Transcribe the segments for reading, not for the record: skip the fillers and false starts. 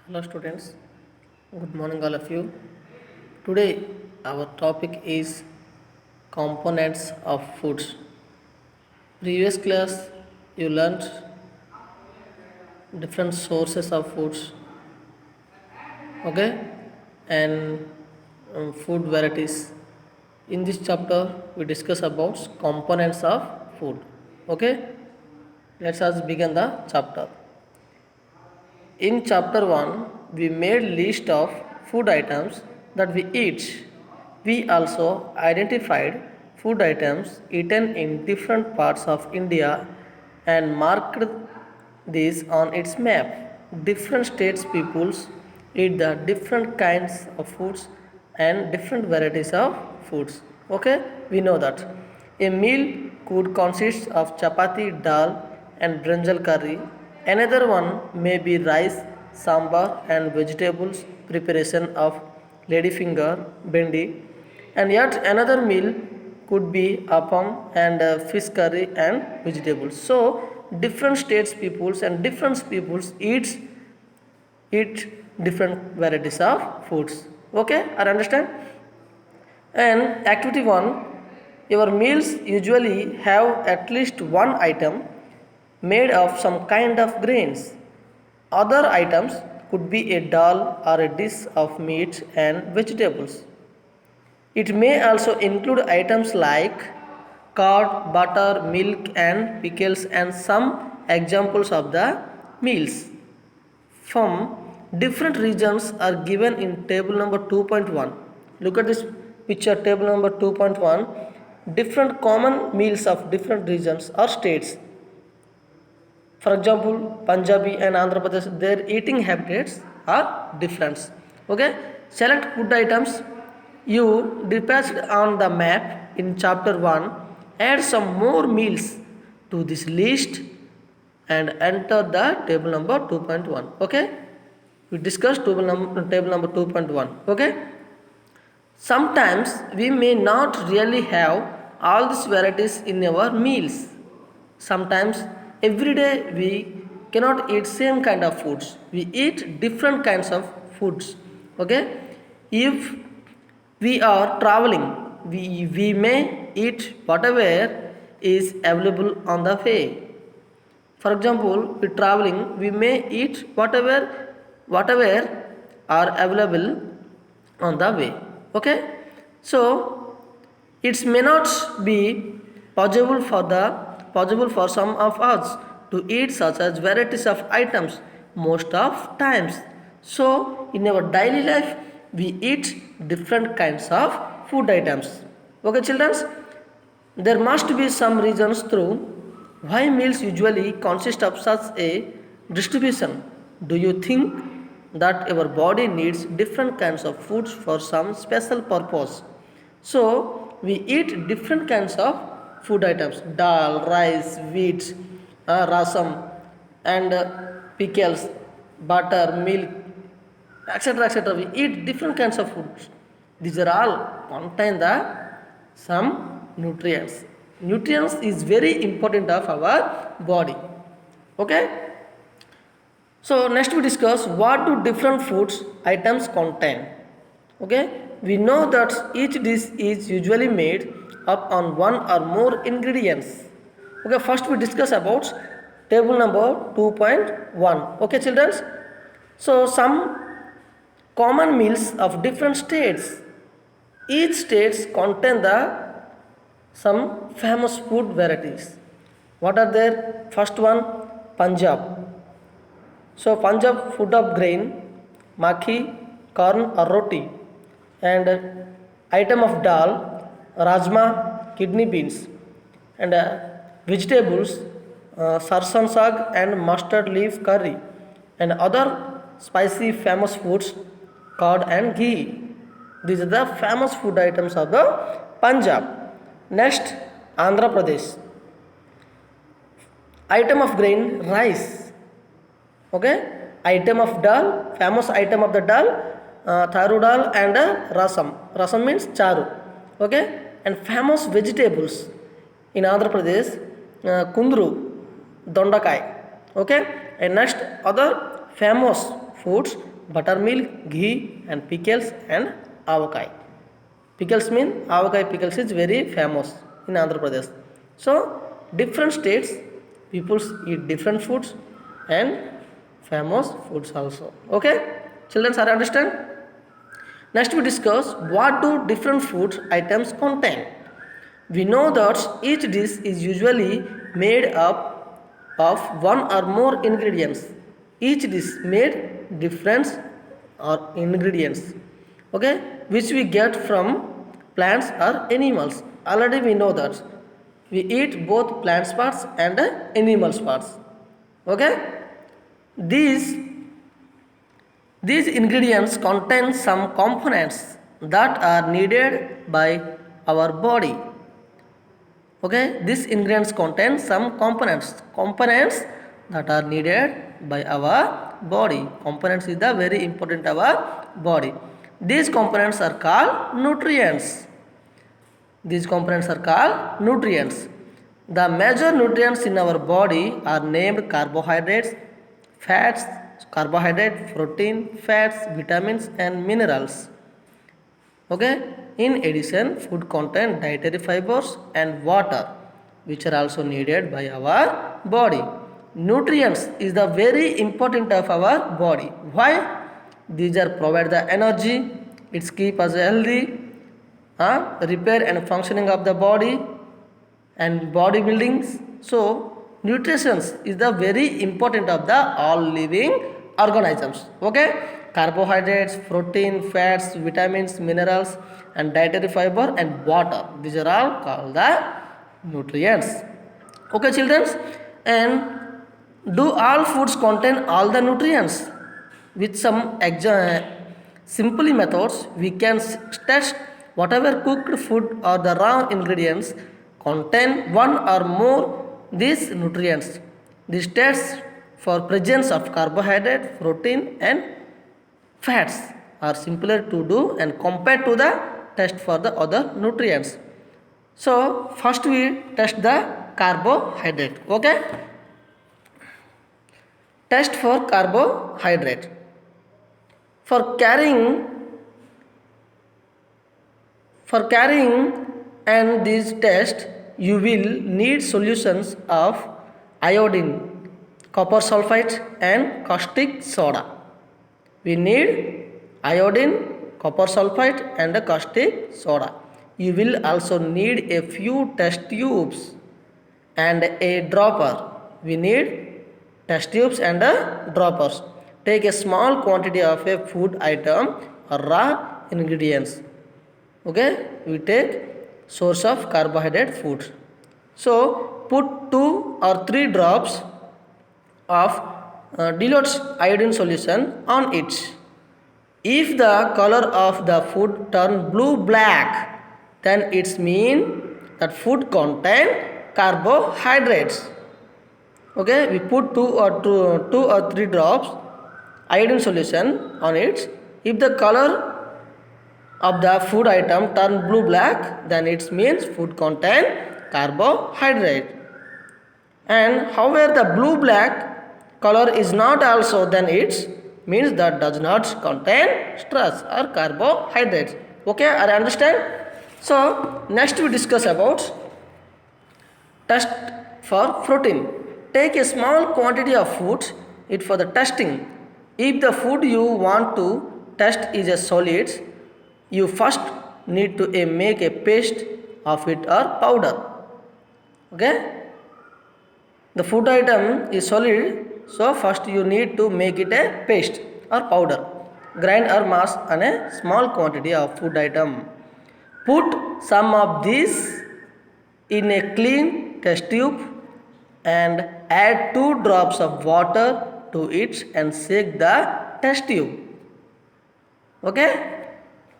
Hello students, good morning all of you. Today our topic is components of foods. Previous class you learned different sources of foods, okay, and food varieties. In this chapter we discuss about components of food. Okay, let us begin the chapter. In chapter 1, we made list of food items that we eat. We also identified food items eaten in different parts of India and marked these on its map. Different states peoples eat the different kinds of foods and different varieties of foods. Okay, we know that. A meal could consist of chapati, dal, and brinjal curry. Another one may be rice, sambar, and vegetables preparation of ladyfinger, bendi. And yet another meal could be appam and fish curry and vegetables. So different states peoples and different peoples eat different varieties of foods. Okay, I understand. And activity 1, your meals usually have at least one item made of some kind of grains. Other items could be a dal or a dish of meat and vegetables. It may also include items like curd, butter, milk, and pickles, and some examples of the meals from different regions are given in table number 2.1. Look at this picture, table number 2.1. Different common meals of different regions or states. For example, Punjabi and Andhra Pradesh, their eating habits are different. Okay, select food items you depicted on the map in chapter 1. Add some more meals to this list and enter the table number 2.1. Okay, we discussed table number 2.1. Okay, sometimes we may not really have all these varieties in our meals. Sometimes every day we cannot eat same kind of foods, we eat different kinds of foods. Okay, if we are traveling, we may eat whatever is available on the way. For example, we traveling, we may eat whatever are available on the way. Okay, so it may not be possible for some of us to eat such as varieties of items most of times. So in our daily life we eat different kinds of food items. Okay, children, there must be some reasons through why meals usually consist of such a distribution. Do you think that our body needs different kinds of foods for some special purpose? So we eat different kinds of food items: dal, rice, wheat, rasam, and pickles, butter, milk, etc. etc. We eat different kinds of foods. These are all contain the some nutrients. Nutrients is very important of our body. Okay. So next we discuss what do different foods items contain. Okay, we know that each dish is usually made up on one or more ingredients. Okay, first we discuss about table number 2.1. Okay, children. So some common meals of different states. Each states contain some famous food varieties. What are there? First one, Punjab. So Punjab food of grain, makhi, corn or roti, and item of dal, rajma, kidney beans, and vegetables, sarson sag and mustard leaf curry, and other spicy famous foods, curd and ghee. These are the famous food items of the Punjab. Next, Andhra Pradesh. Item of grain, rice. Okay, item of dal, famous item of the dal, tharu dal and rasam means charu. Okay, and famous vegetables in Andhra Pradesh, kundru, dondakai. Okay, and next other famous foods buttermilk, ghee and pickles and avakai. Pickles mean avakai pickles is very famous in Andhra Pradesh. So different states people eat different foods and famous foods also. Okay, children, are understand? Next we discuss what do different food items contain. We know that each dish is usually made up of one or more ingredients. Each dish made different or ingredients, okay, which we get from plants or animals. Already we know that we eat both plant parts and animal parts. Okay, these these ingredients contain some components that are needed by our body. Okay, these ingredients contain some components that are needed by our body. Components is the very important our body. These components are called nutrients. These components are called nutrients. The major nutrients in our body are named carbohydrates, fats, protein, fats, vitamins and minerals. Okay. In addition, food contain dietary fibers and water, which are also needed by our body. Nutrients is the very important of our body. Why? These are provide the energy. It's keep us healthy, repair and functioning of the body and body buildings. So nutrition is the very important of the all living organisms. Okay, carbohydrates, protein, fats, vitamins, minerals and dietary fiber and water, these are all called the nutrients. Okay children, and do all foods contain all the nutrients? With some simply methods we can test whatever cooked food or the raw ingredients contain one or more these nutrients. These tests for presence of carbohydrate, protein and fats are simpler to do and compared to the test for the other nutrients. So first we test the carbohydrate. Okay, test for carbohydrate. For carrying and this test you will need solutions of iodine, copper sulfate and caustic soda. We need iodine, copper sulfate and caustic soda. You will also need a few test tubes and a dropper. We need test tubes and droppers. Take a small quantity of a food item or raw ingredients. Okay, we take source of carbohydrate food. So put 2 or 3 drops of dilute iodine solution on it. If the color of the food turn blue black, then it means that food contain carbohydrates. Okay, we put 2 or 3 drops iodine solution on it. If the color of the food item turn blue black, then it means food contain carbohydrate. And however the blue black color is not also, then it means that does not contain stress or carbohydrates. Okay, I understand. So next we discuss about test for protein. Take a small quantity of food it for the testing. If the food you want to test is a solid, you first need to make a paste of it or powder. Okay, the food item is solid, so first you need to make it a paste or powder. Grind or mash on a small quantity of food item. Put some of these in a clean test tube and add 2 drops of water to it and shake the test tube. Okay,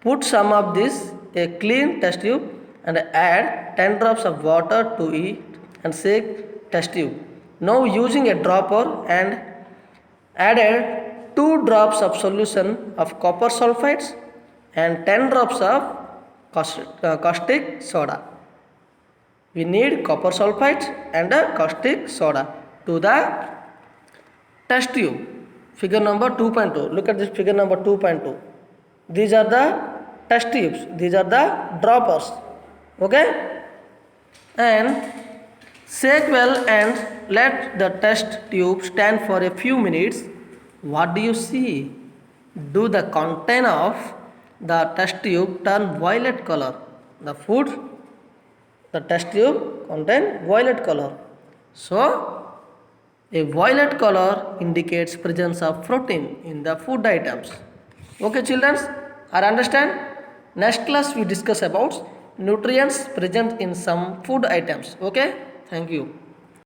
put some of this a clean test tube and add 10 drops of water to it and shake test tube. Now using a dropper and added 2 drops of solution of copper sulfates and 10 drops of caustic soda. We need copper sulfate and caustic soda to the test tube. Figure number 2.2. Look at this figure number 2.2. These are the test tubes. These are the droppers. Okay? And shake well and let the test tube stand for a few minutes. What do you see? Do the content of the test tube turn violet color? The food, the test tube contain violet color. So, a violet color indicates presence of protein in the food items. Okay, children, are understand? Next class we discuss about nutrients present in some food items. Okay, thank you.